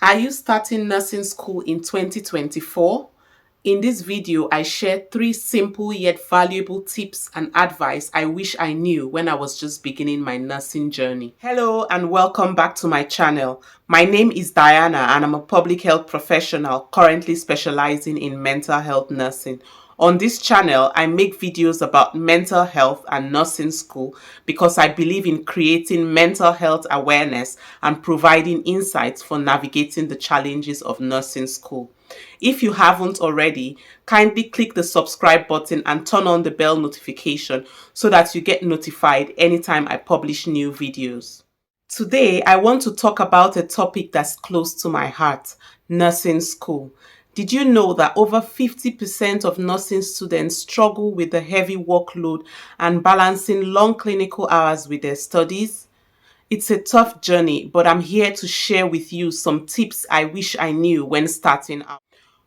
Are you starting nursing school in 2024? In this video, I share 3 simple yet valuable tips and advice I wish I knew when I was just beginning my nursing journey. Hello and welcome back to my channel. My name is Diana and I'm a public health professional currently specializing in mental health nursing. On this channel, I make videos about mental health and nursing school because I believe in creating mental health awareness and providing insights for navigating the challenges of nursing school. If you haven't already, kindly click the subscribe button and turn on the bell notification so that you get notified anytime I publish new videos. Today, I want to talk about a topic that's close to my heart: nursing school. Did you know that over 50% of nursing students struggle with the heavy workload and balancing long clinical hours with their studies? It's a tough journey, but I'm here to share with you some tips I wish I knew when starting out.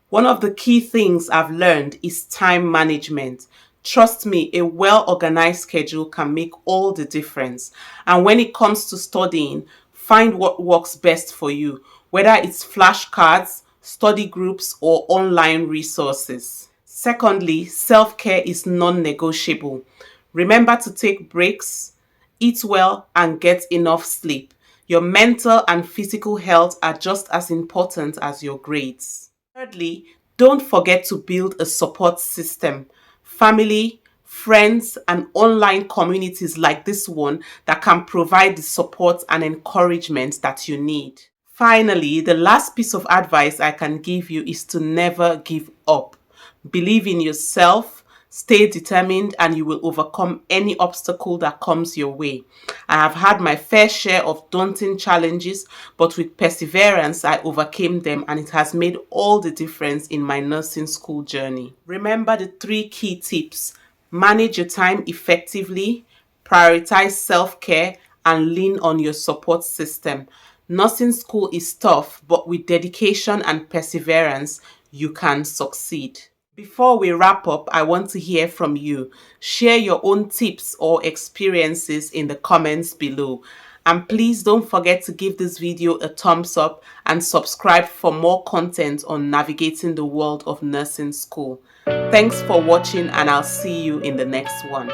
One of the key things I've learned is time management. Trust me, a well-organized schedule can make all the difference. And when it comes to studying, find what works best for you, whether it's flashcards, study groups, or online resources. Secondly, self-care is non-negotiable. Remember to take breaks, eat well, and get enough sleep. Your mental and physical health are just as important as your grades. Thirdly, don't forget to build a support system. Family, friends, and online communities like this one that can provide the support and encouragement that you need. Finally, the last piece of advice I can give you is to never give up. Believe in yourself, stay determined, and you will overcome any obstacle that comes your way. I have had my fair share of daunting challenges, but with perseverance, I overcame them, and it has made all the difference in my nursing school journey. Remember the 3 key tips: manage your time effectively, prioritize self-care, and lean on your support system. Nursing school is tough, but with dedication and perseverance, you can succeed. Before we wrap up, I want to hear from you. Share your own tips or experiences in the comments below. And please don't forget to give this video a thumbs up and subscribe for more content on navigating the world of nursing school. Thanks for watching, and I'll see you in the next one.